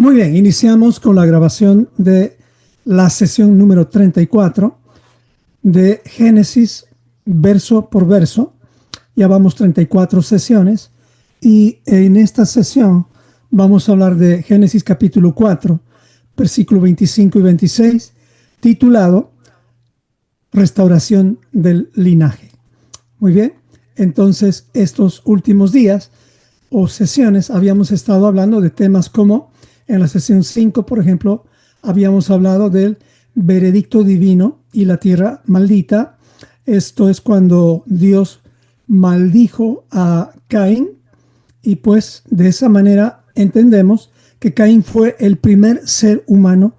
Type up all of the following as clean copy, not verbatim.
Muy bien, iniciamos con la grabación de la sesión número 34 de Génesis verso por verso. Ya vamos 34 sesiones y en esta sesión vamos a hablar de Génesis capítulo 4, versículos 25 y 26, titulado Restauración del linaje. Muy bien, entonces estos últimos días o sesiones habíamos estado hablando de temas como en la sesión 5, por ejemplo, habíamos hablado del veredicto divino y la tierra maldita. Esto es cuando Dios maldijo a Caín y pues de esa manera entendemos que Caín fue el primer ser humano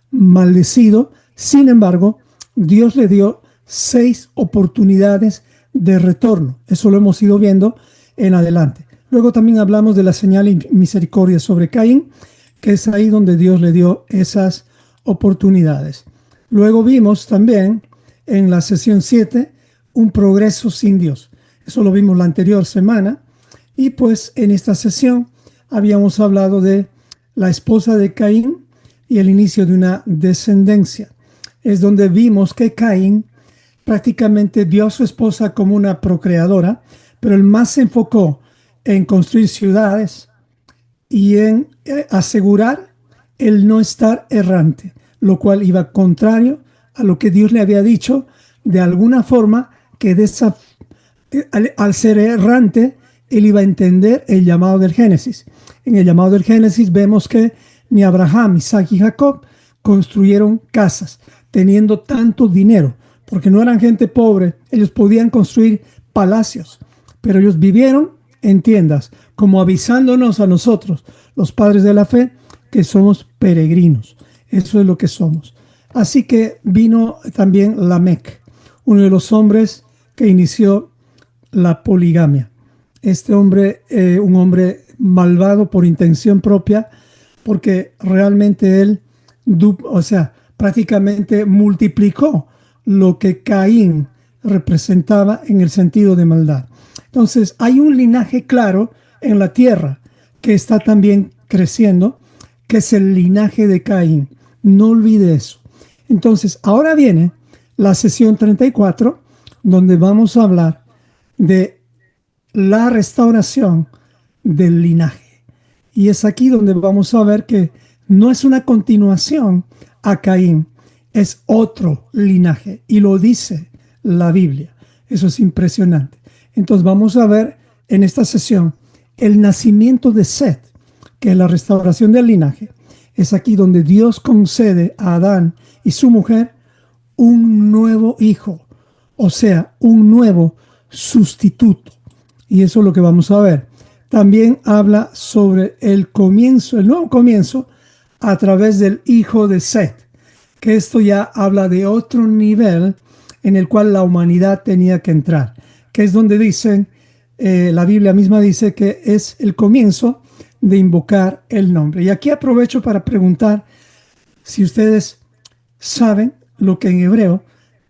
maldecido. Sin embargo, Dios le dio 6 oportunidades de retorno. Eso lo hemos ido viendo en adelante. Luego también hablamos de la señal y misericordia sobre Caín, que es ahí donde Dios le dio esas oportunidades. Luego vimos también en la sesión 7 un progreso sin Dios. Eso lo vimos la anterior semana. Y pues en esta sesión habíamos hablado de la esposa de Caín y el inicio de una descendencia. Es donde vimos que Caín prácticamente vio a su esposa como una procreadora, pero él más se enfocó en construir ciudades y en asegurar el no estar errante, lo cual iba contrario a lo que Dios le había dicho de alguna forma, que al ser errante, él iba a entender el llamado del Génesis. En el llamado del Génesis vemos que ni Abraham, Isaac y Jacob construyeron casas teniendo tanto dinero, porque no eran gente pobre, ellos podían construir palacios, pero ellos vivieron en tiendas, como avisándonos a nosotros, los padres de la fe, que somos peregrinos. Eso es lo que somos. Así que vino también Lamec, uno de los hombres que inició la poligamia. Este hombre, un hombre malvado por intención propia, porque realmente él, prácticamente multiplicó lo que Caín representaba en el sentido de maldad. Entonces, hay un linaje claro en la tierra que está también creciendo, que es el linaje de Caín. No olvide eso. Entonces, ahora viene la sesión 34, donde vamos a hablar de la restauración del linaje. Y es aquí donde vamos a ver que no es una continuación a Caín, es otro linaje. Y lo dice la Biblia. Eso es impresionante. Entonces vamos a ver en esta sesión el nacimiento de Set, que es la restauración del linaje. Es aquí donde Dios concede a Adán y su mujer un nuevo hijo, o sea, un nuevo sustituto. Y eso es lo que vamos a ver. También habla sobre el comienzo, el nuevo comienzo a través del hijo de Set, que esto ya habla de otro nivel en el cual la humanidad tenía que entrar, que es donde dicen, la Biblia misma dice que es el comienzo de invocar el nombre. Y aquí aprovecho para preguntar si ustedes saben lo que en hebreo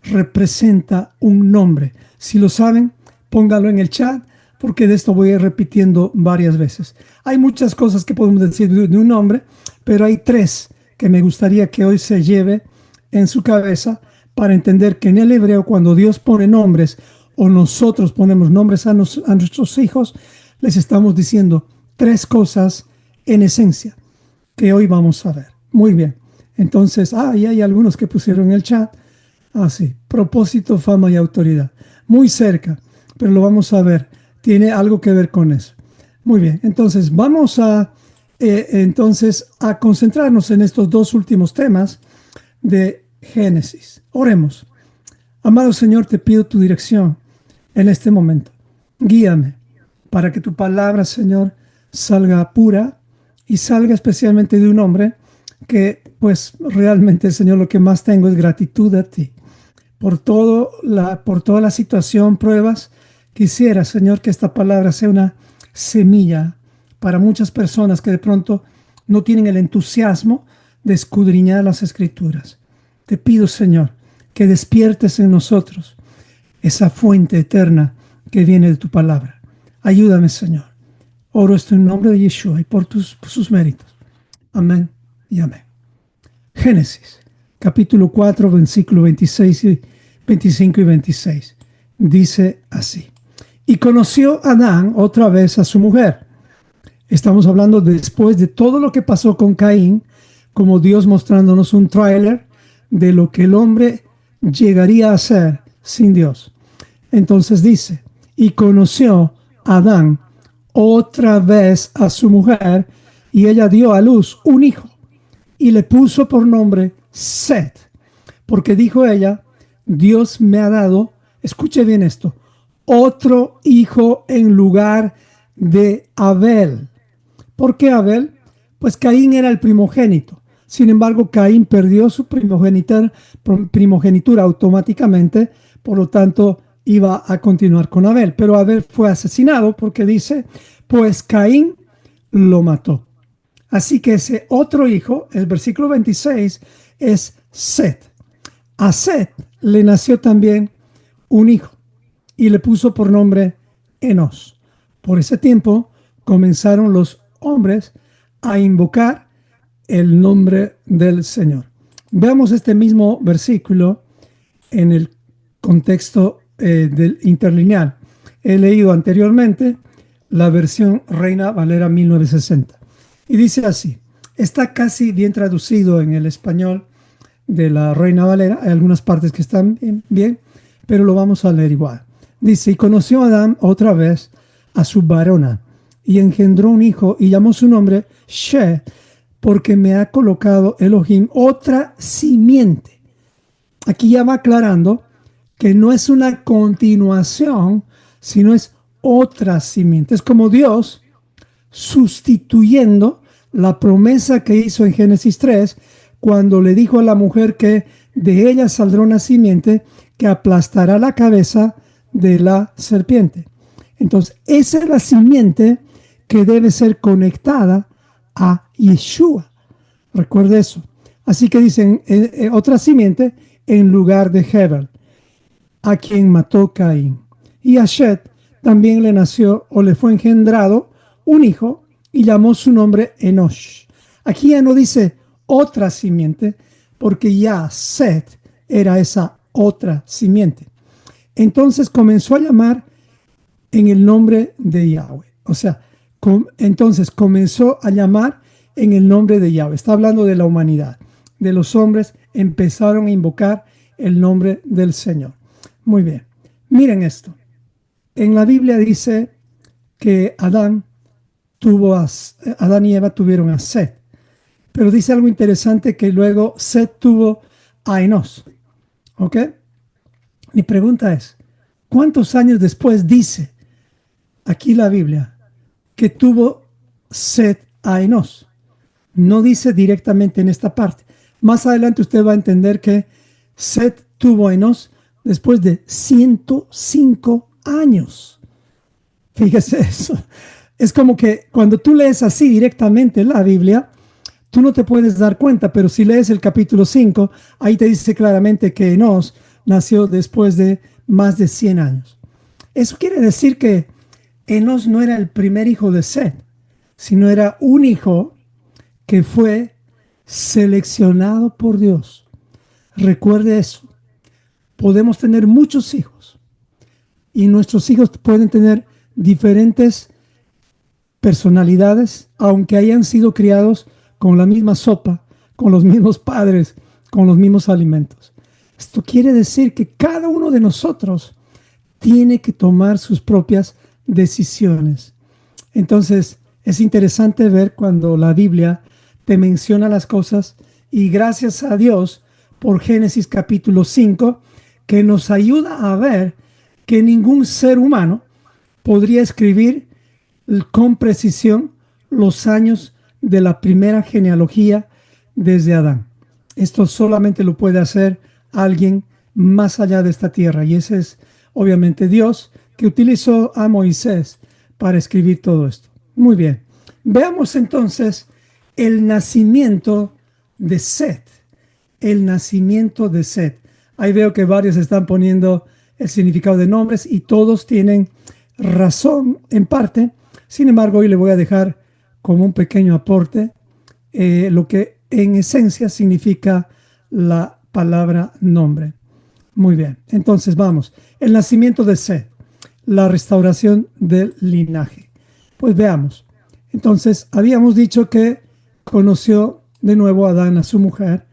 representa un nombre. Si lo saben, póngalo en el chat, porque de esto voy a ir repitiendo varias veces. Hay muchas cosas que podemos decir de un nombre, pero hay 3 que me gustaría que hoy se lleve en su cabeza para entender que en el hebreo, cuando Dios pone nombres o nosotros ponemos nombres a nuestros hijos, les estamos diciendo 3 cosas en esencia que hoy vamos a ver. Muy bien. Entonces, y hay algunos que pusieron en el chat. Sí, propósito, fama y autoridad. Muy cerca, pero lo vamos a ver. Tiene algo que ver con eso. Muy bien, entonces vamos a concentrarnos en estos 2 últimos temas de Génesis. Oremos. Amado Señor, te pido tu dirección en este momento. Guíame para que tu palabra, Señor, salga pura y salga especialmente de un hombre que, pues, realmente, Señor, lo que más tengo es gratitud a ti. Por toda la situación, pruebas, quisiera, Señor, que esta palabra sea una semilla para muchas personas que de pronto no tienen el entusiasmo de escudriñar las Escrituras. Te pido, Señor, que despiertes en nosotros esa fuente eterna que viene de tu palabra. Ayúdame, Señor. Oro esto en nombre de Yeshua y por sus méritos. Amén y amén. Génesis, capítulo 4, versículo 26 y 25 y 26. Dice así. Y conoció Adán otra vez a su mujer. Estamos hablando después de todo lo que pasó con Caín, como Dios mostrándonos un tráiler de lo que el hombre llegaría a ser sin Dios. Entonces dice, y conoció Adán otra vez a su mujer, y ella dio a luz un hijo, y le puso por nombre Set, porque dijo ella, Dios me ha dado, escuche bien esto, otro hijo en lugar de Abel. ¿Por qué Abel? Pues Caín era el primogénito. Sin embargo, Caín perdió su primogenitura automáticamente, por lo tanto, iba a continuar con Abel. Pero Abel fue asesinado porque dice, pues Caín lo mató. Así que ese otro hijo, el versículo 26, es Set. A Set le nació también un hijo y le puso por nombre Enos. Por ese tiempo comenzaron los hombres a invocar el nombre del Señor. Veamos este mismo versículo en el contexto del interlineal. He leído anteriormente la versión Reina Valera 1960 y dice así, está casi bien traducido en el español de la Reina Valera, hay algunas partes que están bien, pero lo vamos a leer igual. Dice, y conoció Adán otra vez a su varona, y engendró un hijo, y llamó su nombre She, porque me ha colocado Elohim otra simiente. Aquí ya va aclarando que no es una continuación, sino es otra simiente. Es como Dios sustituyendo la promesa que hizo en Génesis 3, cuando le dijo a la mujer que de ella saldrá una simiente que aplastará la cabeza de la serpiente. Entonces, esa es la simiente que debe ser conectada a Yeshua. Recuerde eso. Así que dicen otra simiente en lugar de Hebel, a quien mató Caín. Y a Shet también le nació o le fue engendrado un hijo y llamó su nombre Enosh. Aquí ya no dice otra simiente, porque ya Set era esa otra simiente. Entonces comenzó a llamar en el nombre de Yahweh. O sea, entonces comenzó a llamar en el nombre de Yahweh. Está hablando de la humanidad. De los hombres empezaron a invocar el nombre del Señor. Muy bien. Miren esto. En la Biblia dice que Adán y Eva tuvieron a Set. Pero dice algo interesante, que luego Set tuvo a Enos. ¿Ok? Mi pregunta es, ¿cuántos años después dice aquí la Biblia que tuvo Set a Enos? No dice directamente en esta parte. Más adelante usted va a entender que Set tuvo a Enos después de 105 años. Fíjese eso. Es como que cuando tú lees así directamente la Biblia, tú no te puedes dar cuenta, pero si lees el capítulo 5, ahí te dice claramente que Enos nació después de más de 100 años. Eso quiere decir que Enos no era el primer hijo de Set, sino era un hijo que fue seleccionado por Dios. Recuerde eso. Podemos tener muchos hijos y nuestros hijos pueden tener diferentes personalidades, aunque hayan sido criados con la misma sopa, con los mismos padres, con los mismos alimentos. Esto quiere decir que cada uno de nosotros tiene que tomar sus propias decisiones. Entonces, es interesante ver cuando la Biblia te menciona las cosas, y gracias a Dios por Génesis capítulo 5, que nos ayuda a ver que ningún ser humano podría escribir con precisión los años de la primera genealogía desde Adán. Esto solamente lo puede hacer alguien más allá de esta tierra, y ese es obviamente Dios, que utilizó a Moisés para escribir todo esto. Muy bien, veamos entonces el nacimiento de Set. El nacimiento de Set. Ahí veo que varios están poniendo el significado de nombres y todos tienen razón en parte. Sin embargo, hoy le voy a dejar como un pequeño aporte lo que en esencia significa la palabra nombre. Muy bien, entonces vamos. El nacimiento de Set, la restauración del linaje. Pues veamos. Entonces, habíamos dicho que conoció de nuevo a Adán, a su mujer,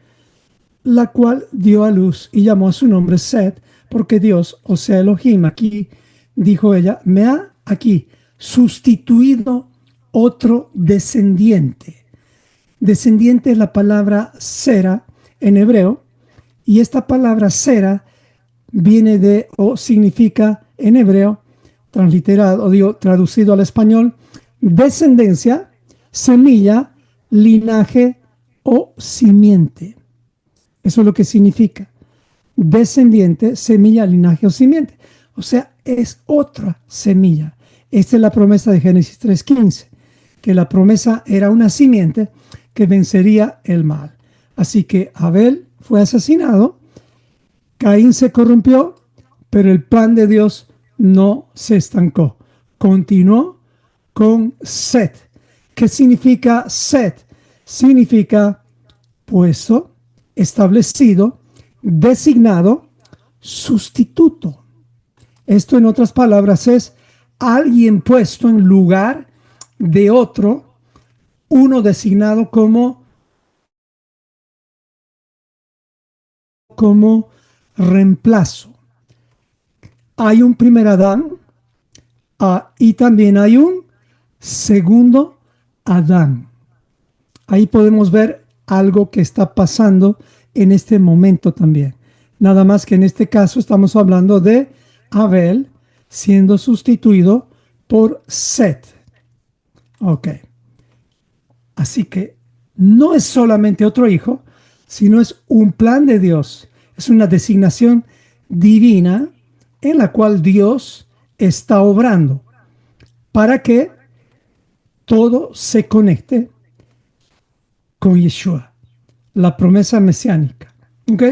la cual dio a luz y llamó a su nombre Set, porque Dios, o sea, Elohim, aquí dijo ella, me ha aquí sustituido otro descendiente. Descendiente es la palabra sera en hebreo, y esta palabra sera viene de o significa en hebreo, transliterado o digo, traducido al español, descendencia, semilla, linaje o simiente. Eso es lo que significa. Descendiente, semilla, linaje o simiente. O sea, es otra semilla. Esta es la promesa de Génesis 3:15, que la promesa era una simiente que vencería el mal. Así que Abel fue asesinado, Caín se corrompió, pero el plan de Dios no se estancó. Continuó con Set. ¿Qué significa Set? Significa puesto, establecido, designado, sustituto. Esto, en otras palabras, es alguien puesto en lugar de otro, uno designado como reemplazo. Hay un primer Adán y también hay un segundo Adán. Ahí podemos ver algo que está pasando en este momento también. Nada más que en este caso estamos hablando de Abel siendo sustituido por Set. Ok. Así que no es solamente otro hijo, sino es un plan de Dios. Es una designación divina en la cual Dios está obrando para que todo se conecte con Yeshua, la promesa mesiánica. ¿Ok?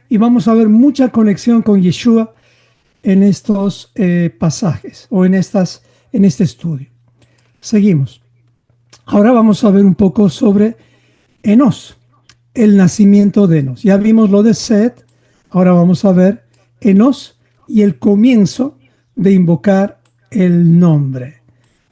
Y vamos a ver mucha conexión con Yeshua en estos pasajes o en este estudio. Seguimos. Ahora vamos a ver un poco sobre Enos, el nacimiento de Enos. Ya vimos lo de Set, ahora vamos a ver Enos y el comienzo de invocar el nombre.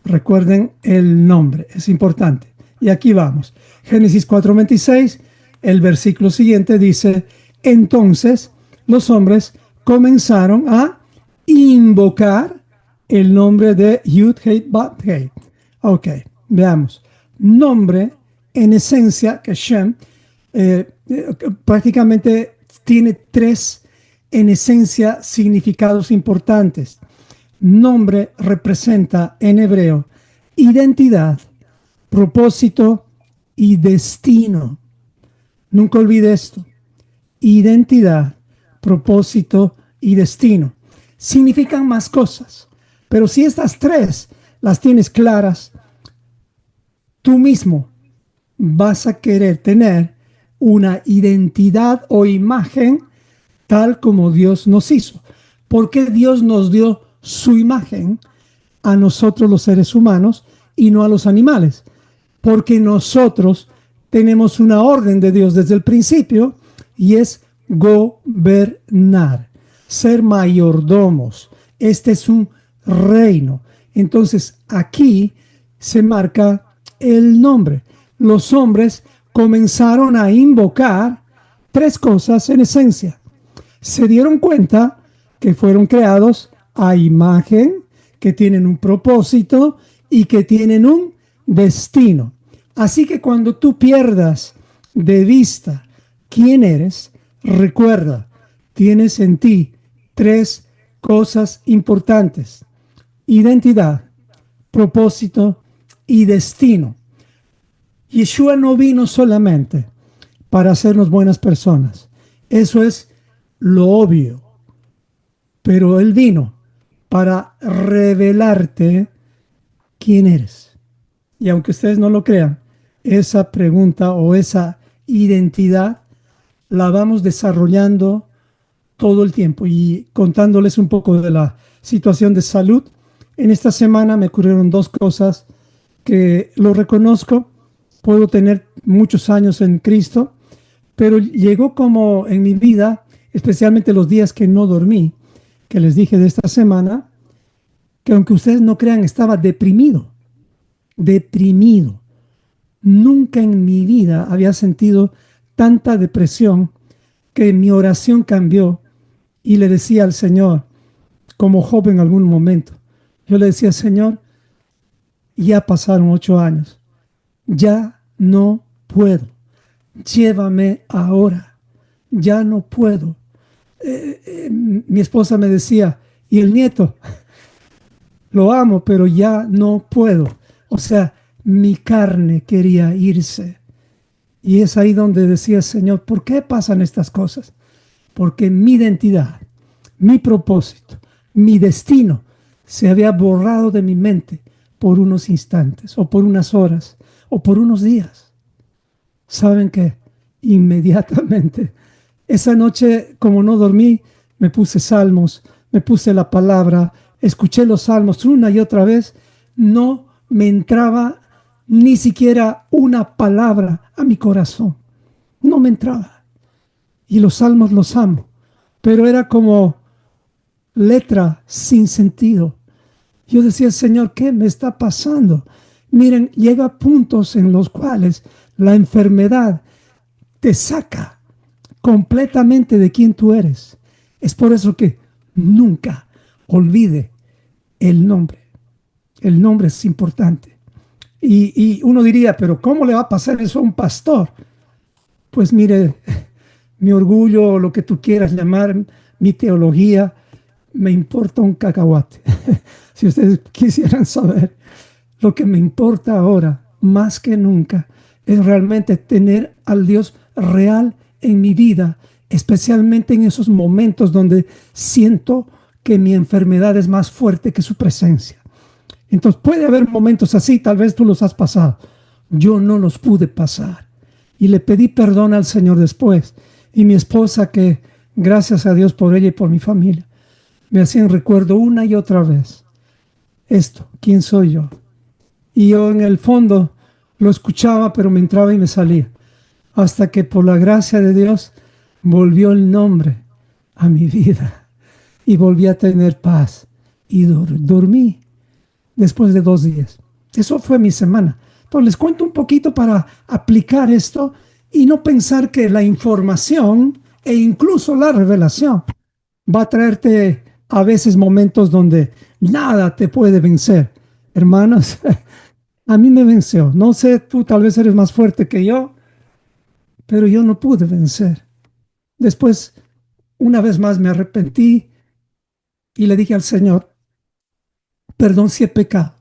Recuerden el nombre, es importante. Y aquí vamos. Génesis 4:26, el versículo siguiente dice, entonces los hombres comenzaron a invocar el nombre de Yud-Heh-Vav-Heh. Ok, veamos. Nombre, en esencia, que Shem, prácticamente tiene tres, en esencia, significados importantes. Nombre representa en hebreo identidad, propósito y destino. Nunca olvide esto. Identidad, propósito y destino. Significan más cosas, pero si estas tres las tienes claras, tú mismo vas a querer tener una identidad o imagen tal como Dios nos hizo. Porque Dios nos dio su imagen a nosotros los seres humanos y no a los animales. Porque nosotros tenemos una orden de Dios desde el principio y es gobernar, ser mayordomos. Este es un reino. Entonces aquí se marca el nombre. Los hombres comenzaron a invocar tres cosas en esencia. Se dieron cuenta que fueron creados a imagen, que tienen un propósito y que tienen un destino. Así que cuando tú pierdas de vista quién eres, recuerda, tienes en ti tres cosas importantes: identidad, propósito y destino. Yeshua no vino solamente para hacernos buenas personas. Eso es lo obvio. Pero Él vino para revelarte quién eres. Y aunque ustedes no lo crean, esa pregunta o esa identidad la vamos desarrollando todo el tiempo. Y contándoles un poco de la situación de salud, en esta semana me ocurrieron dos cosas que lo reconozco. puedo tener muchos años en Cristo, pero llegó como en mi vida, especialmente los días que no dormí, que les dije de esta semana, que aunque ustedes no crean, estaba deprimido, deprimido. Nunca en mi vida había sentido tanta depresión que mi oración cambió y le decía al Señor, como Job en algún momento, yo le decía, Señor, ya pasaron 8 años, ya no puedo, llévame ahora, ya no puedo. Mi esposa me decía, y el nieto, lo amo, pero ya no puedo. O sea, mi carne quería irse. Y es ahí donde decía, Señor, ¿por qué pasan estas cosas? Porque mi identidad, mi propósito, mi destino se había borrado de mi mente por unos instantes, o por unas horas, o por unos días. ¿Saben qué? Inmediatamente. Esa noche, como no dormí, me puse salmos, me puse la palabra, escuché los salmos una y otra vez. No me entraba ni siquiera una palabra a mi corazón. No me entraba. Y los salmos los amo. Pero era como letra sin sentido. Yo decía, Señor, ¿qué me está pasando? Miren, llega puntos en los cuales la enfermedad te saca completamente de quién tú eres. Es por eso que nunca olvide el nombre. El nombre es importante. Y uno diría, pero ¿cómo le va a pasar eso a un pastor? Pues mire, mi orgullo, lo que tú quieras llamar, mi teología, me importa un cacahuate. Si ustedes quisieran saber, lo que me importa ahora, más que nunca, es realmente tener al Dios real en mi vida, especialmente en esos momentos donde siento que mi enfermedad es más fuerte que su presencia. Entonces puede haber momentos así, tal vez tú los has pasado. Yo no los pude pasar. Y le pedí perdón al Señor después. Y mi esposa, que gracias a Dios por ella y por mi familia, me hacían recuerdo una y otra vez esto, ¿quién soy yo? Y yo en el fondo lo escuchaba, pero me entraba y me salía. Hasta que por la gracia de Dios volvió el nombre a mi vida. Y volví a tener paz. Y dormí después de 2 días. Eso fue mi semana. Entonces les cuento un poquito para aplicar esto y no pensar que la información e incluso la revelación va a traerte a veces momentos donde nada te puede vencer. Hermanos, a mí me venció. No sé, tú tal vez eres más fuerte que yo, pero yo no pude vencer. Después, una vez más me arrepentí y le dije al Señor, perdón si he pecado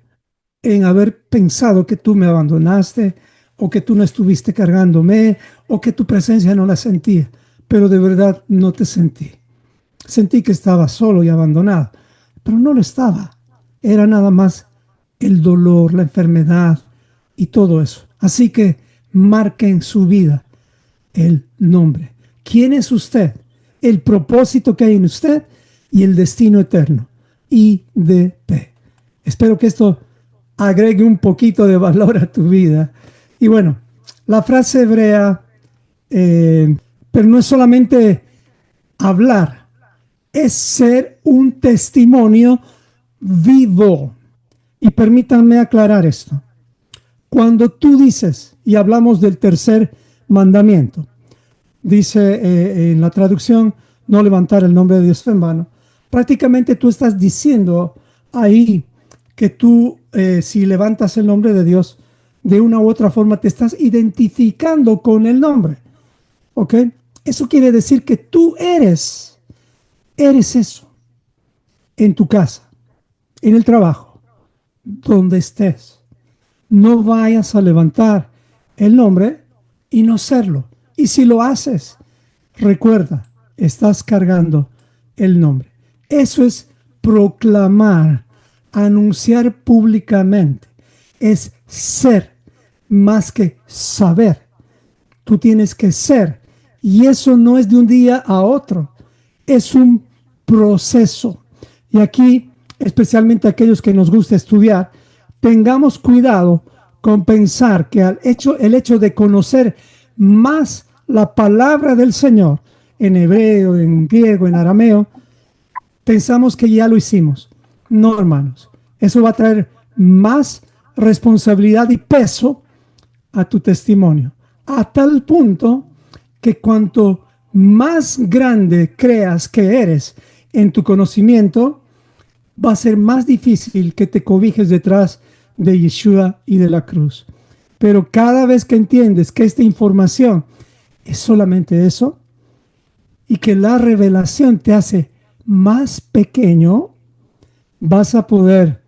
en haber pensado que tú me abandonaste o que tú no estuviste cargándome o que tu presencia no la sentía, pero de verdad no te sentí. Sentí que estaba solo y abandonado, pero no lo estaba. Era nada más el dolor, la enfermedad y todo eso. Así que marque en su vida el nombre. ¿Quién es usted? El propósito que hay en usted y el destino eterno. IDP. Espero que esto agregue un poquito de valor a tu vida. Y bueno, la frase hebrea, pero no es solamente hablar, es ser un testimonio vivo. Y permítanme aclarar esto. Cuando tú dices, y hablamos del tercer mandamiento, dice en la traducción, no levantar el nombre de Dios en vano, prácticamente tú estás diciendo ahí que tú, si levantas el nombre de Dios, de una u otra forma te estás identificando con el nombre. ¿Ok? Eso quiere decir que tú eres eso, en tu casa, en el trabajo, donde estés. No vayas a levantar el nombre y no serlo. Y si lo haces, recuerda, estás cargando el nombre. Eso es proclamar, anunciar públicamente. Es ser más que saber. Tú tienes que ser. Y eso no es de un día a otro. Es un proceso. Y aquí, especialmente aquellos que nos gusta estudiar, tengamos cuidado con pensar que el hecho de conocer más la palabra del Señor, en hebreo, en griego, en arameo, pensamos que ya lo hicimos. No, hermanos. Eso va a traer más responsabilidad y peso a tu testimonio, a tal punto que cuanto más grande creas que eres en tu conocimiento, va a ser más difícil que te cobijes detrás de Yeshua y de la cruz. Pero cada vez que entiendes que esta información es solamente eso y que la revelación te hace más pequeño, vas a poder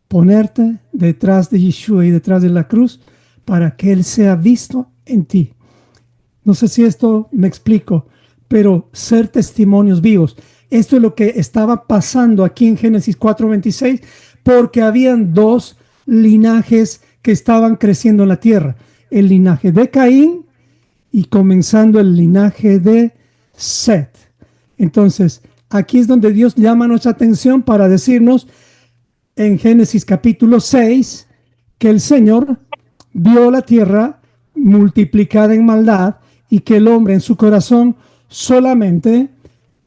ponerte detrás de Yeshua y detrás de la cruz para que Él sea visto en ti. No sé si esto me explico, pero ser testimonios vivos. Esto es lo que estaba pasando aquí en Génesis 4:26, porque habían dos linajes que estaban creciendo en la tierra. El linaje de Caín y comenzando el linaje de Set. Entonces, aquí es donde Dios llama nuestra atención para decirnos en Génesis capítulo 6 que el Señor vio la tierra multiplicada en maldad y que el hombre en su corazón solamente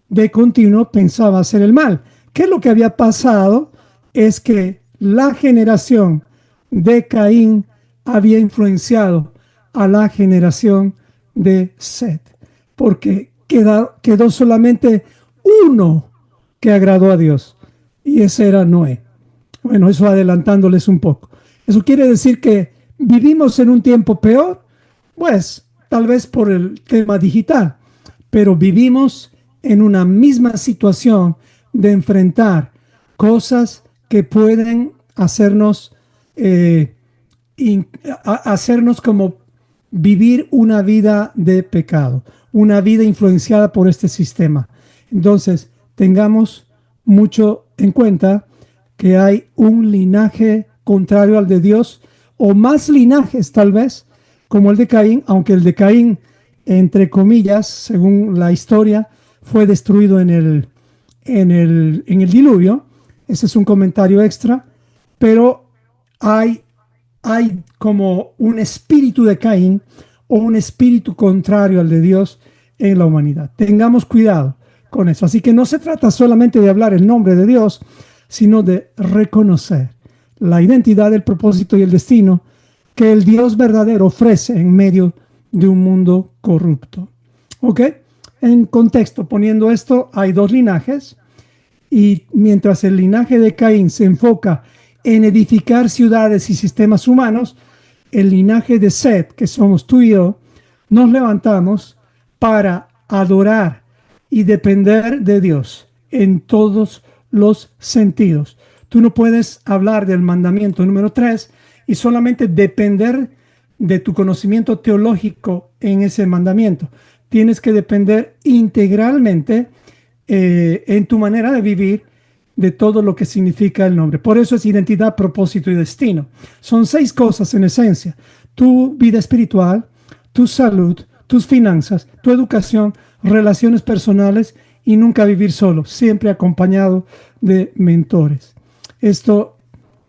de continuo pensaba hacer el mal. ¿Qué es lo que había pasado? Es que la generación de Caín había influenciado a la generación de Set, porque quedó solamente uno que agradó a Dios, y ese era Noé. Bueno, eso adelantándoles un poco. Eso quiere decir que vivimos en un tiempo peor, pues tal vez por el tema digital, pero vivimos en una misma situación de enfrentar cosas que pueden hacernos, hacernos como vivir una vida de pecado, una vida influenciada por este sistema. Entonces, tengamos mucho en cuenta que hay un linaje contrario al de Dios, o más linajes tal vez, como el de Caín, aunque el de Caín, entre comillas, según la historia, fue destruido en el diluvio. Ese es un comentario extra, pero hay como un espíritu de Caín o un espíritu contrario al de Dios en la humanidad. Tengamos cuidado con eso. Así que no se trata solamente de hablar el nombre de Dios, sino de reconocer la identidad, el propósito y el destino que el Dios verdadero ofrece en medio de un mundo corrupto. ¿Ok? En contexto, poniendo esto, hay dos linajes, y mientras el linaje de Caín se enfoca en edificar ciudades y sistemas humanos, el linaje de Set, que somos tú y yo, nos levantamos para adorar y depender de Dios en todos los sentidos. Tú no puedes hablar del mandamiento número 3 y solamente depender de tu conocimiento teológico en ese mandamiento. Tienes que depender integralmente en tu manera de vivir de todo lo que significa el nombre. Por eso es identidad, propósito y destino. Son 6 cosas en esencia: tu vida espiritual, tu salud, tus finanzas, tu educación, relaciones personales y nunca vivir solo, siempre acompañado de mentores. Esto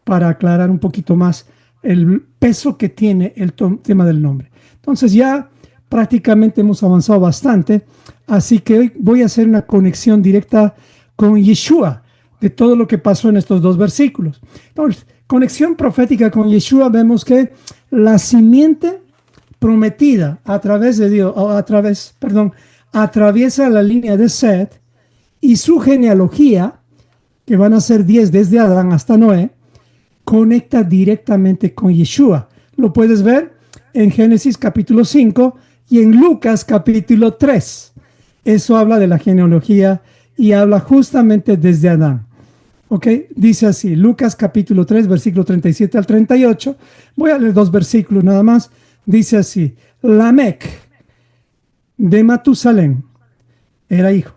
para aclarar un poquito más el peso que tiene el tema del nombre. Entonces ya prácticamente hemos avanzado bastante, así que hoy voy a hacer una conexión directa con Yeshua de todo lo que pasó en estos 2 versículos. Entonces, conexión profética con Yeshua, vemos que la simiente prometida a través de Dios, atraviesa la línea de Set, y su genealogía, que van a ser 10 desde Adán hasta Noé, conecta directamente con Yeshua. Lo puedes ver en Génesis capítulo 5 y en Lucas capítulo 3. Eso habla de la genealogía y habla justamente desde Adán. ¿Ok? Dice así, Lucas capítulo 3, versículo 37 al 38. Voy a leer 2 versículos nada más. Dice así: Lamec de Matusalén era hijo,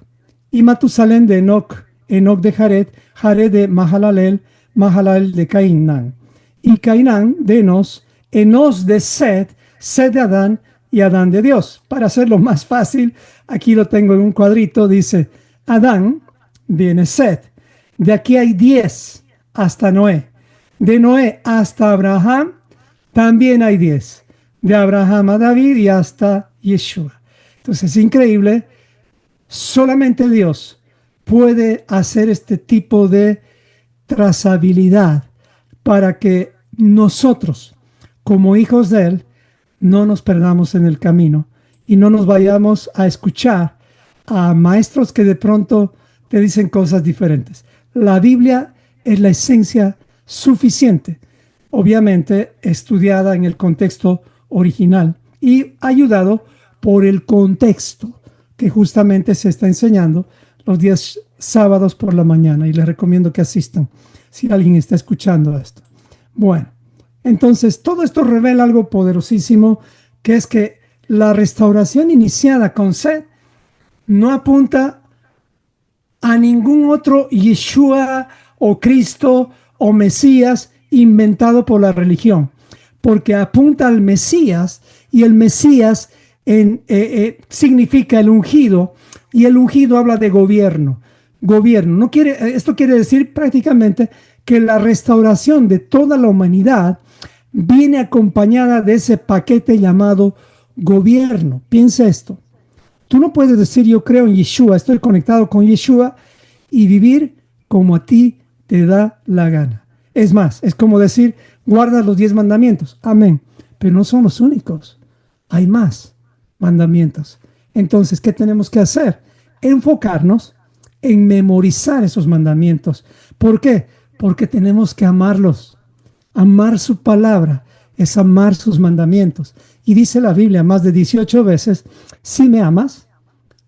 y Matusalén de Enoc, Enoc de Jared, Jared de Mahalalel, Mahalalel de Cainán, y Cainán de Enos, Enos de Set, Set de Adán, y Adán de Dios. Para hacerlo más fácil, aquí lo tengo en un cuadrito, dice: Adán viene Set. De aquí hay 10 hasta Noé. De Noé hasta Abraham También hay 10, de Abraham a David y hasta Yeshua. Entonces es increíble, solamente Dios puede hacer este tipo de trazabilidad para que nosotros, como hijos de Él, no nos perdamos en el camino y no nos vayamos a escuchar a maestros que de pronto te dicen cosas diferentes. La Biblia es la esencia suficiente, obviamente estudiada en el contexto original y ayudado por el contexto que justamente se está enseñando los días sábados por la mañana, y les recomiendo que asistan si alguien está escuchando esto. Bueno, entonces todo esto revela algo poderosísimo, que es que la restauración iniciada con Seth no apunta a ningún otro Yeshua o Cristo o Mesías inventado por la religión, porque apunta al Mesías, y el Mesías significa el ungido, y el ungido habla de gobierno. No quiere, esto quiere decir prácticamente que la restauración de toda la humanidad viene acompañada de ese paquete llamado gobierno. Piensa esto. Tú no puedes decir yo creo en Yeshua, estoy conectado con Yeshua, y vivir como a ti te da la gana. Es más, es como decir, guarda los 10 mandamientos. Amén. Pero no son los únicos. Hay más mandamientos. Entonces, ¿qué tenemos que hacer? Enfocarnos en memorizar esos mandamientos. ¿Por qué? Porque tenemos que amarlos. Amar su palabra es amar sus mandamientos. Y dice la Biblia más de 18 veces, si me amas,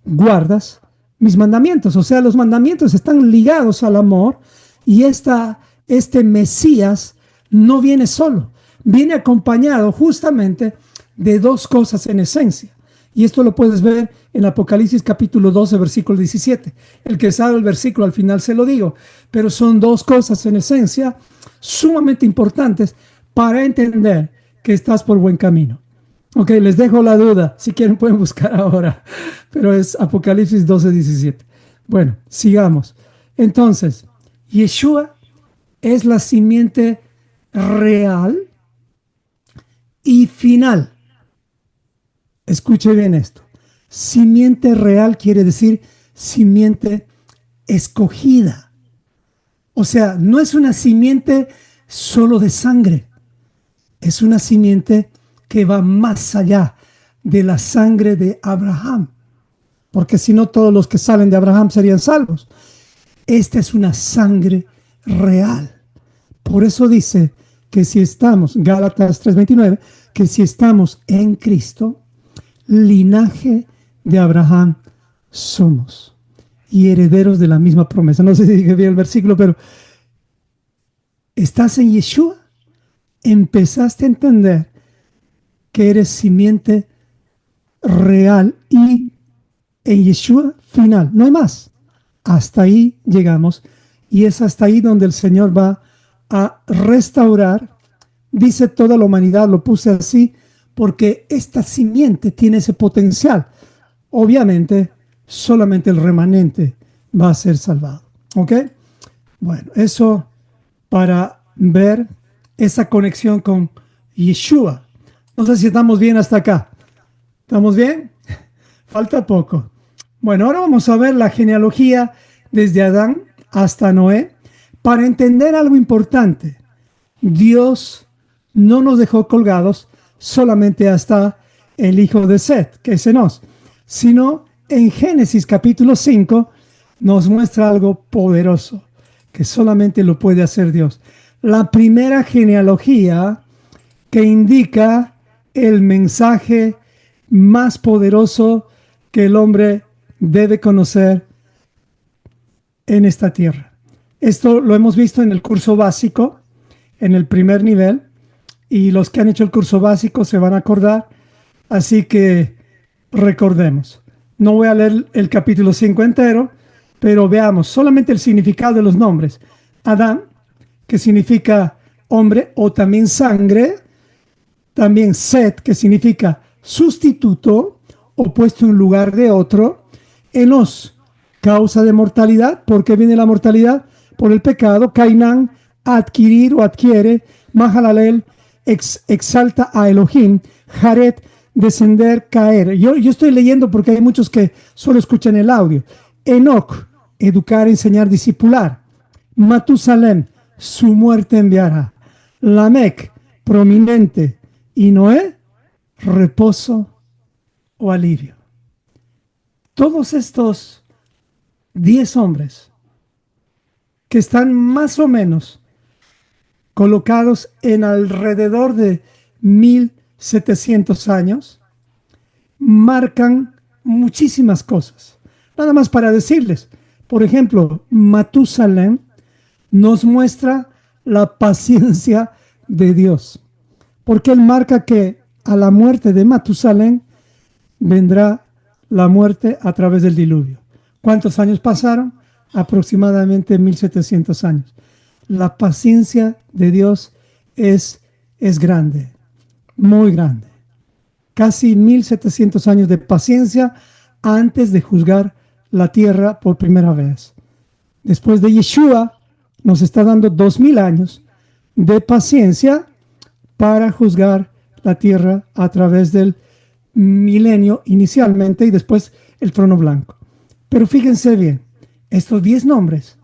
guardas mis mandamientos. O sea, los mandamientos están ligados al amor, y este Mesías no viene solo, viene acompañado justamente de dos cosas en esencia. Y esto lo puedes ver en Apocalipsis capítulo 12, versículo 17. El que sabe el versículo al final se lo digo, pero son dos cosas en esencia sumamente importantes para entender que estás por buen camino. Ok, les dejo la duda, si quieren pueden buscar ahora, pero es Apocalipsis 12, 17. Bueno, sigamos. Entonces, Yeshua es la simiente real y final. Escuche bien esto. Simiente real quiere decir simiente escogida. O sea, no es una simiente solo de sangre. Es una simiente que va más allá de la sangre de Abraham. Porque si no, todos los que salen de Abraham serían salvos. Esta es una sangre real. Por eso dice que si estamos, Gálatas 3:29, que si estamos en Cristo, linaje de Abraham somos, y herederos de la misma promesa. No sé si dije bien el versículo, pero estás en Yeshua, empezaste a entender que eres simiente real, y en Yeshua final, no hay más. Hasta ahí llegamos, y es hasta ahí donde el Señor va a restaurar, dice toda la humanidad. Lo puse así porque esta simiente tiene ese potencial. Obviamente, solamente el remanente va a ser salvado. ¿Ok? Bueno, eso para ver esa conexión con Yeshua. No sé si estamos bien hasta acá. ¿Estamos bien? Falta poco. Bueno, ahora vamos a ver la genealogía desde Adán hasta Noé para entender algo importante. Dios no nos dejó colgados solamente hasta el hijo de Set, que es Enos, sino en Génesis capítulo 5 nos muestra algo poderoso que solamente lo puede hacer Dios. La primera genealogía que indica el mensaje más poderoso que el hombre debe conocer en esta tierra. Esto lo hemos visto en el curso básico, en el primer nivel, y los que han hecho el curso básico se van a acordar, así que recordemos. No voy a leer el capítulo 5 entero, pero veamos solamente el significado de los nombres. Adán, que significa hombre o también sangre. También Set, que significa sustituto o puesto en lugar de otro. Enos, causa de mortalidad. ¿Por qué viene la mortalidad? Por el pecado. Cainán, adquirir o adquiere. Mahalalel, exalta a Elohim, Jared, descender, caer. Yo estoy leyendo porque hay muchos que solo escuchan el audio. Enoch, educar, enseñar, discipular. Matusalem, su muerte enviará. Lamec, prominente. Y Noé, reposo o alivio. Todos estos 10 hombres que están más o menos colocados en alrededor de 1700 años, marcan muchísimas cosas. Nada más para decirles, por ejemplo, Matusalem nos muestra la paciencia de Dios, porque él marca que a la muerte de Matusalem vendrá la muerte a través del diluvio. ¿Cuántos años pasaron? Aproximadamente 1700 años. La paciencia de Dios es grande, muy grande. Casi 1700 años de paciencia antes de juzgar la tierra por primera vez. Después de Yeshua, nos está dando 2000 años de paciencia para juzgar la tierra a través del milenio inicialmente y después el trono blanco. Pero fíjense bien, estos 10 nombres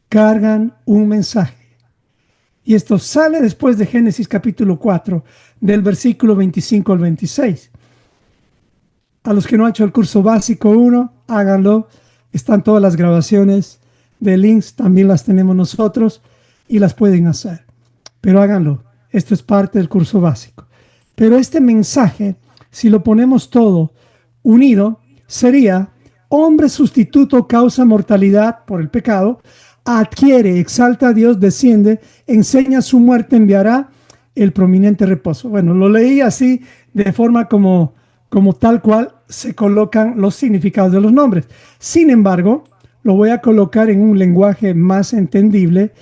cargan un mensaje. Y esto sale después de Génesis capítulo 4, del versículo 25 al 26. A los que no han hecho el curso básico 1, háganlo. Están todas las grabaciones de links, también las tenemos nosotros y las pueden hacer. Pero háganlo. Esto es parte del curso básico. Pero este mensaje, si lo ponemos todo unido, sería: hombre sustituto causa mortalidad por el pecado, adquiere, exalta a Dios, desciende, enseña su muerte, enviará el prominente reposo. Bueno, lo leí así de forma como tal cual se colocan los significados de los nombres. Sin embargo, lo voy a colocar en un lenguaje más entendible,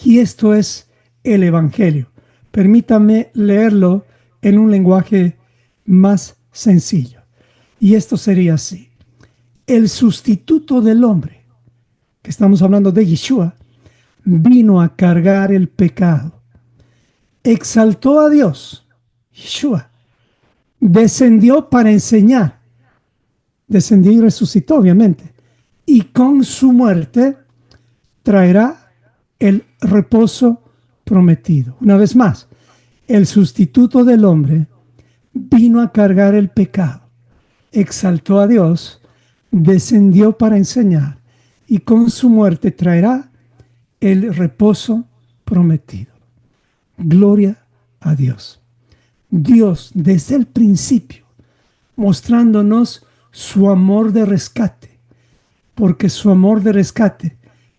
y esto es el Evangelio. Permítame leerlo en un lenguaje más sencillo. Y esto sería así: el sustituto del hombre, que estamos hablando de Yeshua, vino a cargar el pecado, exaltó a Dios, Yeshua, descendió para enseñar, descendió y resucitó, obviamente, y con su muerte traerá el reposo prometido. Una vez más, el sustituto del hombre vino a cargar el pecado, exaltó a Dios, descendió para enseñar, y con su muerte traerá el reposo prometido. Gloria a Dios. Dios, desde el principio, mostrándonos su amor de rescate, porque su amor de rescate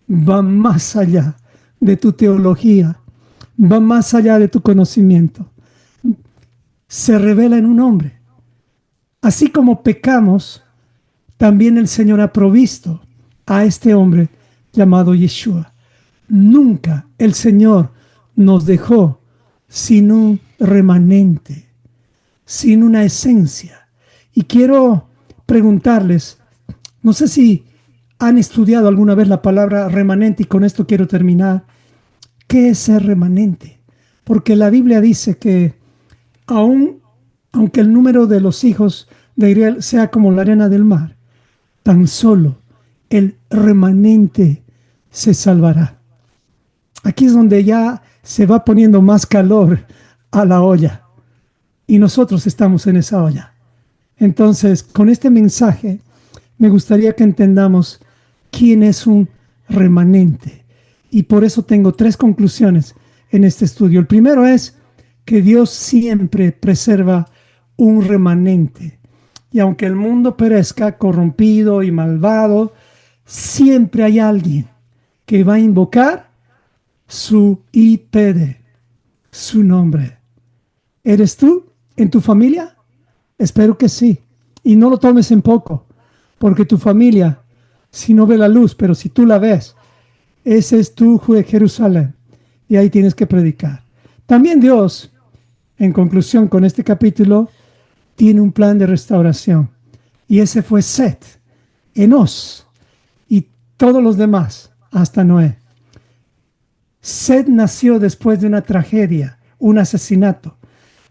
va más allá de tu teología, va más allá de tu conocimiento. Se revela en un hombre. Así como pecamos, también el Señor ha provisto a este hombre llamado Yeshua. Nunca el Señor nos dejó sin un remanente, sin una esencia. Y quiero preguntarles, no sé si han estudiado alguna vez la palabra remanente, y con esto quiero terminar. ¿Qué es ser remanente? Porque la Biblia dice que aunque el número de los hijos de Israel sea como la arena del mar, tan solo el remanente se salvará. Aquí es donde ya se va poniendo más calor a la olla, y nosotros estamos en esa olla. Entonces, con este mensaje me gustaría que entendamos quién es un remanente, y por eso tengo 3 conclusiones en este estudio. El primero es que Dios siempre preserva un remanente, y aunque el mundo perezca corrompido y malvado, siempre hay alguien que va a invocar su IPD, su nombre. ¿Eres tú en tu familia? Espero que sí. Y no lo tomes en poco, porque tu familia, si no ve la luz, pero si tú la ves, ese es tu Jerusalén, y ahí tienes que predicar. También Dios, en conclusión con este capítulo, tiene un plan de restauración, y ese fue Set, Enos y todos los demás hasta Noé. Set nació después de una tragedia, un asesinato,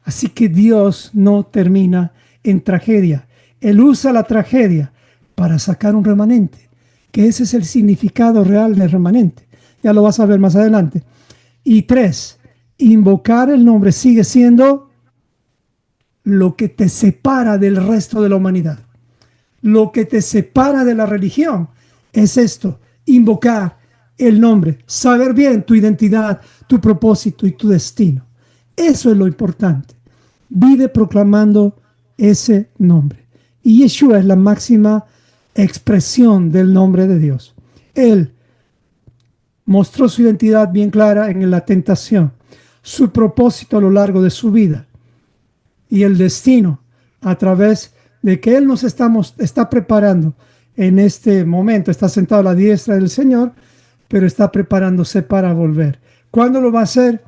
Así que Dios no termina en tragedia. Él usa la tragedia para sacar un remanente, que ese es el significado real del remanente. Ya lo vas a ver más adelante. Y tres, invocar el nombre sigue siendo lo que te separa del resto de la humanidad. Lo que te separa de la religión es esto, invocar el nombre, saber bien tu identidad, tu propósito y tu destino. Eso es lo importante. Vive proclamando ese nombre. Y Yeshua es la máxima expresión del nombre de Dios. Él mostró su identidad bien clara en la tentación, su propósito a lo largo de su vida y el destino a través de que Él nos está preparando en este momento. Está sentado a la diestra del Señor, pero está preparándose para volver. ¿Cuándo lo va a hacer?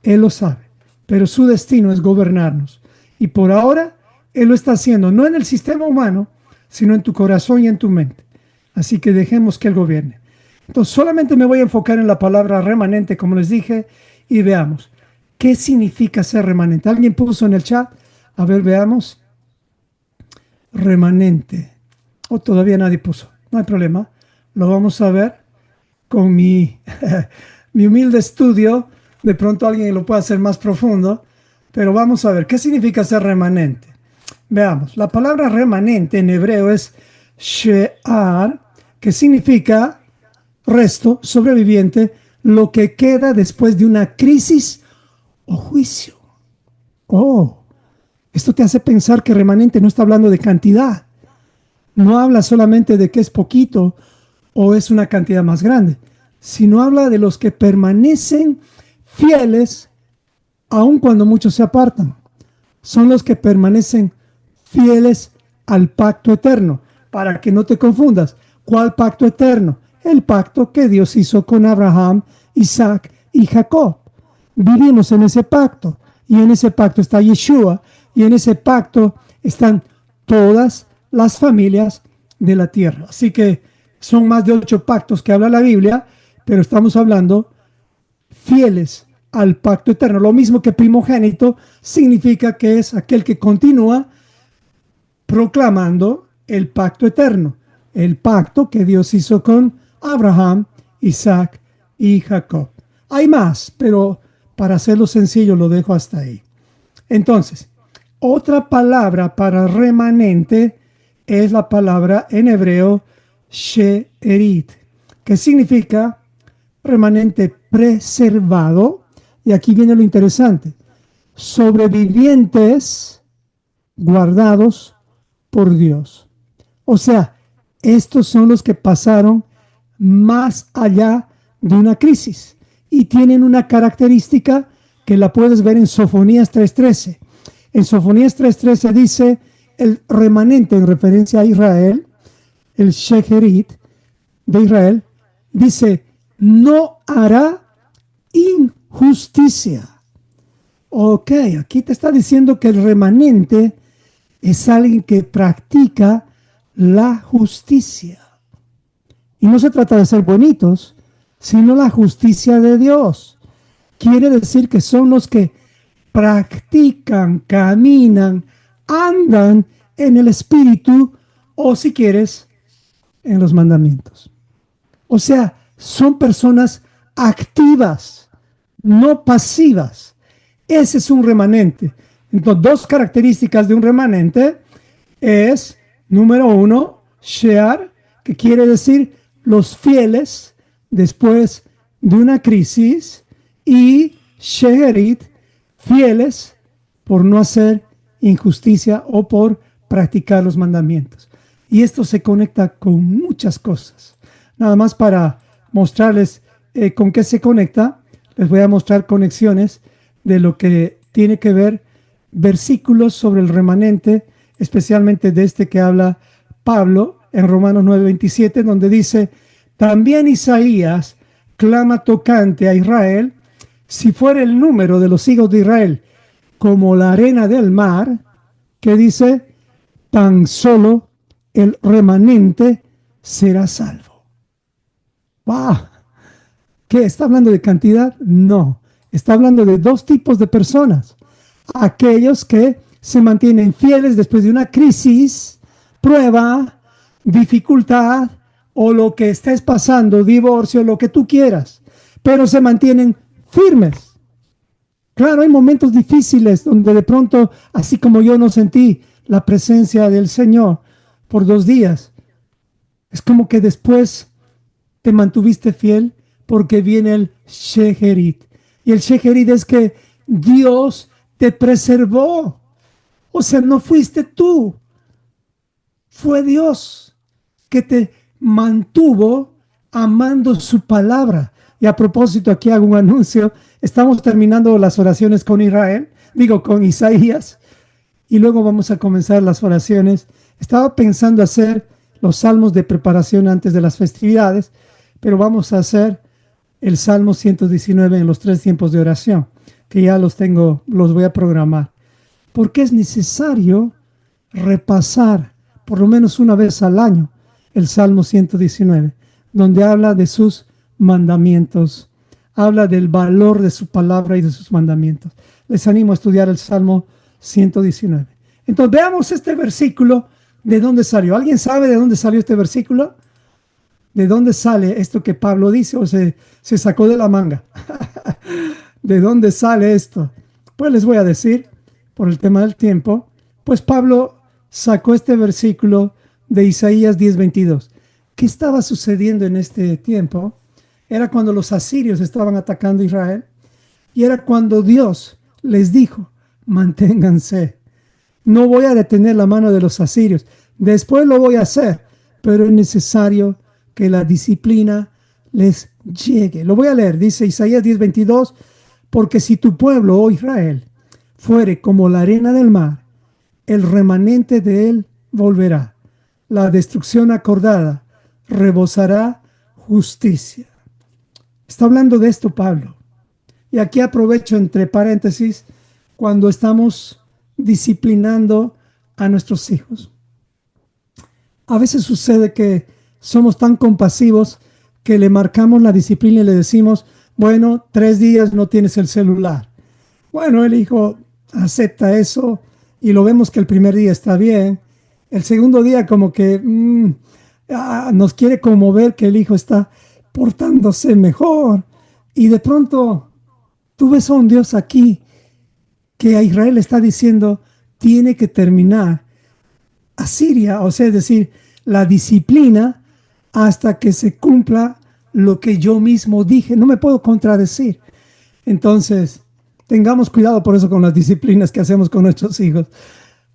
Él lo sabe, pero su destino es gobernarnos. Y por ahora, Él lo está haciendo, no en el sistema humano, sino en tu corazón y en tu mente. Así que dejemos que Él gobierne. Entonces, solamente me voy a enfocar en la palabra remanente, como les dije, y veamos. ¿Qué significa ser remanente? ¿Alguien puso en el chat? A ver, veamos. Remanente. O todavía nadie puso. No hay problema. Lo vamos a ver con mi humilde estudio. De pronto alguien lo puede hacer más profundo. Pero vamos a ver. ¿Qué significa ser remanente? Veamos. La palabra remanente en hebreo es she'ar, que significa resto, sobreviviente, lo que queda después de una crisis o juicio. Oh, esto te hace pensar que remanente no está hablando de cantidad. No habla solamente de que es poquito o es una cantidad más grande, sino habla de los que permanecen fieles aun cuando muchos se apartan. Son los que permanecen fieles al pacto eterno. Para que no te confundas, ¿cuál pacto eterno? El pacto que Dios hizo con Abraham, Isaac y Jacob. Vivimos en ese pacto, y en ese pacto está Yeshua, y en ese pacto están todas las familias de la tierra. Así que son más de 8 pactos que habla la Biblia, pero estamos hablando fieles al pacto eterno. Lo mismo que primogénito significa que es aquel que continúa proclamando el pacto eterno, el pacto que Dios hizo con Abraham, Isaac y Jacob. Hay más, pero para hacerlo sencillo lo dejo hasta ahí. Entonces, otra palabra para remanente es la palabra en hebreo she'erit, que significa remanente preservado. Y aquí viene lo interesante: sobrevivientes guardados por Dios. O sea, estos son los que pasaron más allá de una crisis y tienen una característica que la puedes ver en Sofonías 3:13. En Sofonías 3:13 dice el remanente en referencia a Israel, el she'erit de Israel, dice, no hará injusticia. Ok, aquí te está diciendo que el remanente es alguien que practica la justicia. Y no se trata de ser bonitos, sino la justicia de Dios. Quiere decir que son los que practican, caminan, andan en el Espíritu, o si quieres, en los mandamientos. O sea, son personas activas, no pasivas. Ese es un remanente. Entonces, 2 características de un remanente es, número 1, she'ar, que quiere decir los fieles después de una crisis, y she'erit, fieles por no hacer injusticia o por practicar los mandamientos. Y esto se conecta con muchas cosas. Nada más para mostrarles con qué se conecta, les voy a mostrar conexiones de lo que tiene que ver versículos sobre el remanente, especialmente de este que habla Pablo en Romanos 9:27, donde dice, también Isaías clama tocante a Israel, si fuera el número de los hijos de Israel como la arena del mar, que dice, tan solo el remanente será salvo. ¡Wow! ¿Qué? ¿Está hablando de cantidad? No. Está hablando de 2 tipos de personas. aquellos que se mantienen fieles después de una crisis, prueba, dificultad o lo que estés pasando, divorcio, lo que tú quieras, pero se mantienen firmes. Claro, hay momentos difíciles donde de pronto, así como yo no sentí la presencia del Señor por 2 días, es como que después te mantuviste fiel porque viene el Sheherit. Y el Sheherit es que Dios te preservó. O sea, no fuiste tú, fue Dios que te mantuvo amando su palabra. Y a propósito, aquí hago un anuncio. Estamos terminando las oraciones con Israel, digo con Isaías, y luego vamos a comenzar las oraciones. Estaba pensando hacer los salmos de preparación antes de las festividades, pero vamos a hacer el Salmo 119 en los 3 tiempos de oración, que ya los tengo, los voy a programar. Porque es necesario repasar por lo menos una vez al año el Salmo 119, donde habla de sus mandamientos, habla del valor de su palabra y de sus mandamientos. Les animo a estudiar el Salmo 119. Entonces veamos este versículo, ¿de dónde salió? ¿Alguien sabe de dónde salió este versículo? ¿De dónde sale esto que Pablo dice o se sacó de la manga? ¿De dónde sale esto? Pues les voy a decir, por el tema del tiempo, pues Pablo sacó este versículo de Isaías 10:22. ¿Qué estaba sucediendo en este tiempo? Era cuando los asirios estaban atacando a Israel y era cuando Dios les dijo, manténganse, no voy a detener la mano de los asirios, después lo voy a hacer, pero es necesario que la disciplina les llegue. Lo voy a leer, dice Isaías 10:22, porque si tu pueblo, oh Israel, fuere como la arena del mar, el remanente de él volverá. La destrucción acordada rebosará justicia. Está hablando de esto Pablo. Y aquí aprovecho entre paréntesis cuando estamos disciplinando a nuestros hijos. A veces sucede que somos tan compasivos que le marcamos la disciplina y le decimos, bueno, 3 días no tienes el celular. Bueno, el hijo acepta eso y lo vemos que el primer día está bien. El segundo día como que nos quiere conmover que el hijo está portándose mejor. Y de pronto tú ves a un Dios aquí que a Israel está diciendo, tiene que terminar Asiria, o sea, es decir, la disciplina hasta que se cumpla lo que yo mismo dije. No me puedo contradecir. Entonces, tengamos cuidado por eso con las disciplinas que hacemos con nuestros hijos.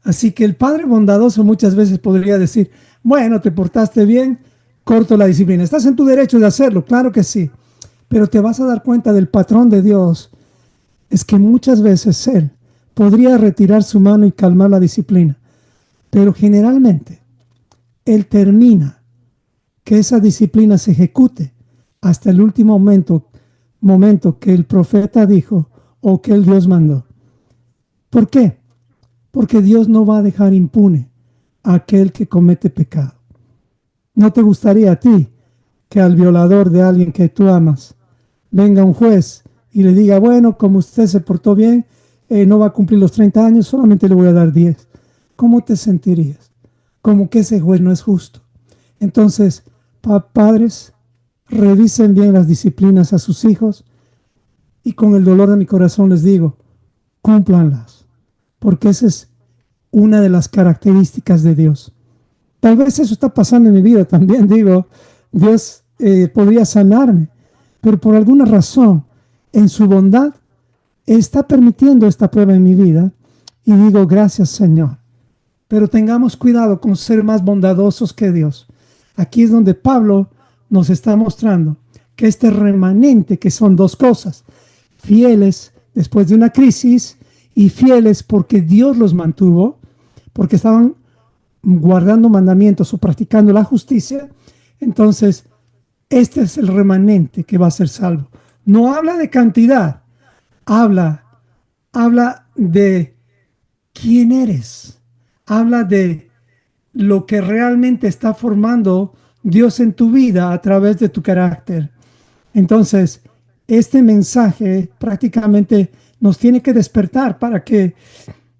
Así que el padre bondadoso muchas veces podría decir, bueno, te portaste bien, corto la disciplina. Estás en tu derecho de hacerlo, claro que sí. Pero te vas a dar cuenta del patrón de Dios. Es que muchas veces Él podría retirar su mano y calmar la disciplina. Pero generalmente Él termina que esa disciplina se ejecute hasta el último momento que el profeta dijo o que el Dios mandó. ¿Por qué? Porque Dios no va a dejar impune a aquel que comete pecado. ¿No te gustaría a ti que al violador de alguien que tú amas venga un juez y le diga, bueno, como usted se portó bien, no va a cumplir los 30 años, solamente le voy a dar 10? ¿Cómo te sentirías? Como que ese juez no es justo. Entonces, padres, revisen bien las disciplinas a sus hijos y con el dolor de mi corazón les digo, cúmplanlas, porque esa es una de las características de Dios. Tal vez eso está pasando en mi vida también, digo, Dios podría sanarme, pero por alguna razón, en su bondad, está permitiendo esta prueba en mi vida y digo, gracias Señor. Pero tengamos cuidado con ser más bondadosos que Dios. Aquí es donde Pablo nos está mostrando que este remanente, que son 2 cosas, fieles después de una crisis y fieles porque Dios los mantuvo, porque estaban guardando mandamientos o practicando la justicia, entonces este es el remanente que va a ser salvo. No habla de cantidad, habla de quién eres, habla de lo que realmente está formando Dios en tu vida a través de tu carácter. Entonces, este mensaje prácticamente nos tiene que despertar para que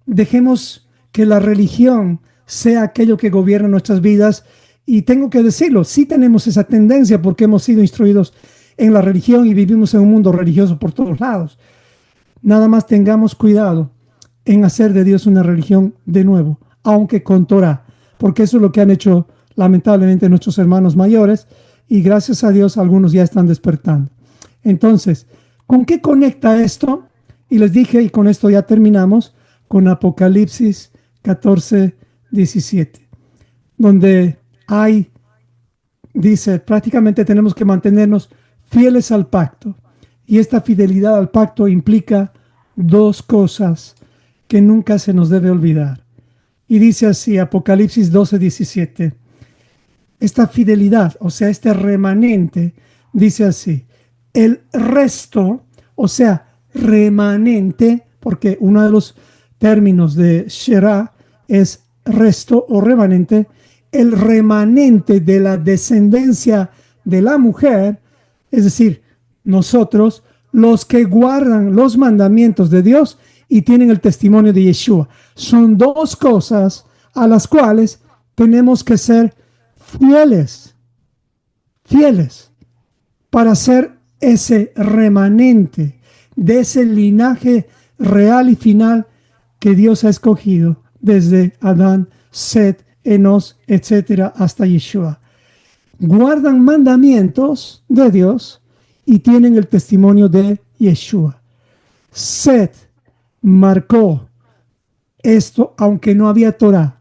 dejemos que la religión sea aquello que gobierna nuestras vidas. Y tengo que decirlo, sí tenemos esa tendencia porque hemos sido instruidos en la religión y vivimos en un mundo religioso por todos lados. Nada más tengamos cuidado en hacer de Dios una religión de nuevo, aunque con Torah, porque eso es lo que han hecho lamentablemente nuestros hermanos mayores, y gracias a Dios algunos ya están despertando. Entonces, ¿con qué conecta esto? Y les dije, y con esto ya terminamos, con Apocalipsis 14, 17, donde dice, prácticamente tenemos que mantenernos fieles al pacto. Y esta fidelidad al pacto implica dos cosas que nunca se nos debe olvidar. Y dice así, Apocalipsis 12, 17. Esta fidelidad, o sea, este remanente, dice así, el resto, o sea, remanente, porque uno de los términos de Shera es resto o remanente, el remanente de la descendencia de la mujer, es decir, nosotros, los que guardan los mandamientos de Dios y tienen el testimonio de Yeshua. Son dos cosas a las cuales tenemos que ser fieles para ser ese remanente de ese linaje real y final que Dios ha escogido desde Adán, Set, Enos, etcétera, hasta Yeshua. Guardan mandamientos de Dios y tienen el testimonio de Yeshua. Set marcó esto, aunque no había Torah,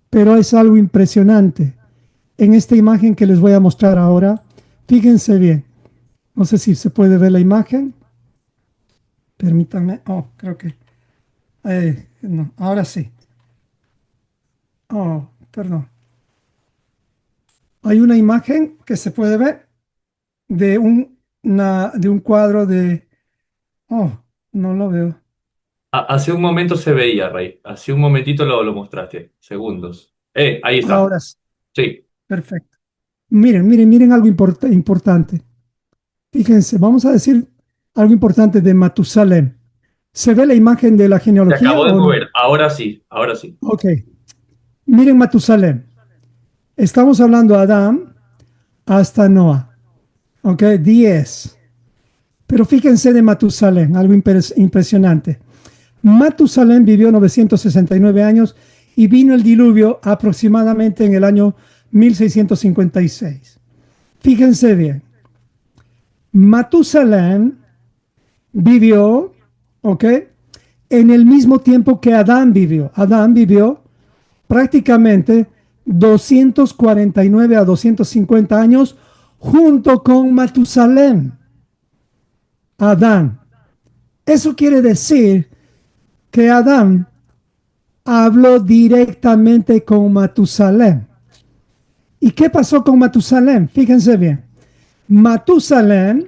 pero es algo impresionante. En esta imagen que les voy a mostrar ahora, fíjense bien. No sé si se puede ver la imagen. Permítanme. Oh, creo que. No, ahora sí. Oh, perdón. Hay una imagen que se puede ver de de un cuadro de. Oh, no lo veo. Hace un momento se veía, Rey. Hace un momentito lo mostraste. Segundos. Ahí está. Ahora sí. Sí. Perfecto. Miren algo importante. Fíjense, vamos a decir algo importante de Matusalem. ¿Se ve la imagen de la Se genealogía acabó de o no? mover. Ahora sí, ahora sí. Ok. Miren Matusalem. Estamos hablando de Adán hasta Noah. Ok, 10. Pero fíjense de Matusalem, algo impresionante. Matusalem vivió 969 años y vino el diluvio aproximadamente en el año 1656. Fíjense bien. Matusalem vivió, ¿ok? En el mismo tiempo que Adán vivió. Adán vivió prácticamente 249 a 250 años junto con Matusalem. Adán. Eso quiere decir que Adán habló directamente con Matusalem. ¿Y qué pasó con Matusalem? Fíjense bien. Matusalem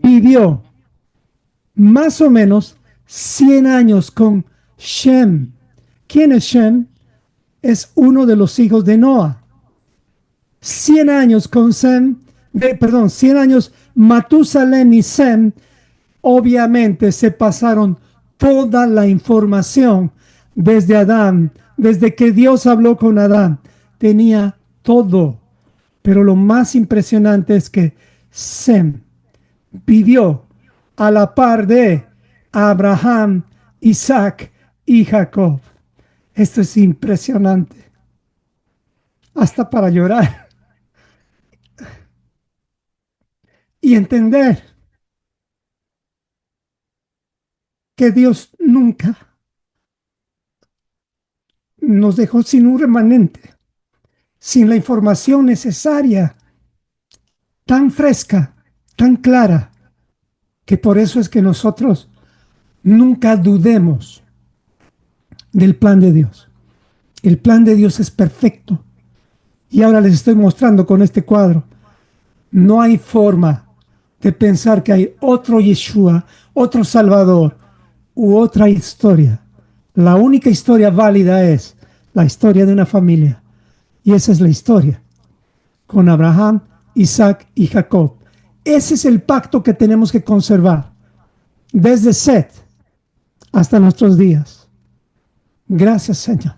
vivió más o menos 100 años con Shem. ¿Quién es Shem? Es uno de los hijos de Noah. 100 años con 100 años Matusalem y Sem, obviamente se pasaron toda la información desde Adán, desde que Dios habló con Adán. Tenía todo. Pero lo más impresionante es que Sem vivió a la par de Abraham, Isaac y Jacob. Esto es impresionante, hasta para llorar y entender que Dios nunca nos dejó sin un remanente, sin la información necesaria, tan fresca, tan clara, que por eso es que nosotros nunca dudemos del plan de Dios. El plan de Dios es perfecto. Y ahora les estoy mostrando con este cuadro. No hay forma de pensar que hay otro Yeshua, otro Salvador u otra historia. La única historia válida es la historia de una familia. Y esa es la historia con Abraham, Isaac y Jacob. Ese es el pacto que tenemos que conservar. desde Set hasta nuestros días. Gracias, Señor.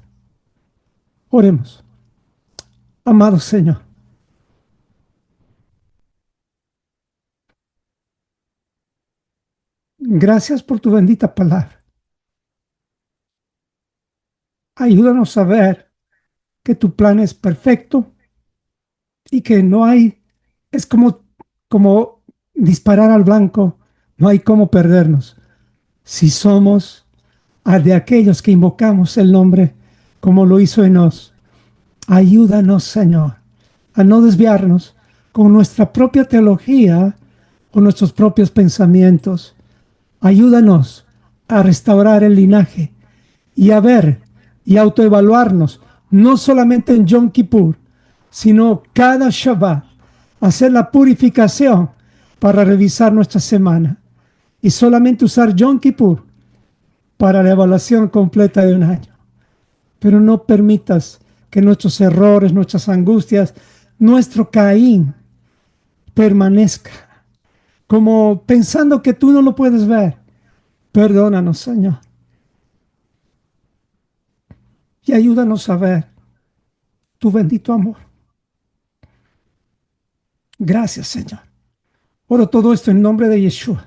Oremos. Amado Señor, gracias por tu bendita palabra. Ayúdanos a ver que tu plan es perfecto y que no hay, es como disparar al blanco, no hay cómo perdernos. Si somos de aquellos que invocamos el nombre como lo hizo Enos, ayúdanos, Señor, a no desviarnos con nuestra propia teología o nuestros propios pensamientos. Ayúdanos a restaurar el linaje y a ver y autoevaluarnos, no solamente en Yom Kippur, sino cada Shabbat, hacer la purificación para revisar nuestra semana y solamente usar Yom Kippur para la evaluación completa de un año. Pero no permitas que nuestros errores, nuestras angustias, nuestro Caín permanezca como pensando que tú no lo puedes ver. Perdónanos, Señor, y ayúdanos a ver tu bendito amor. Gracias, Señor. Oro todo esto en nombre de Yeshua.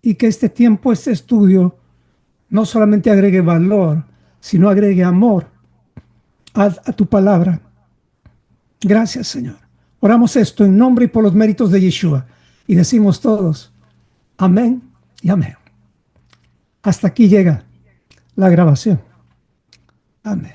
Y que este tiempo, este estudio, no solamente agregue valor, sino agregue amor a tu palabra. Gracias, Señor. Oramos esto en nombre y por los méritos de Yeshua. Y decimos todos, amén y amén. Hasta aquí llega la grabación. Amén.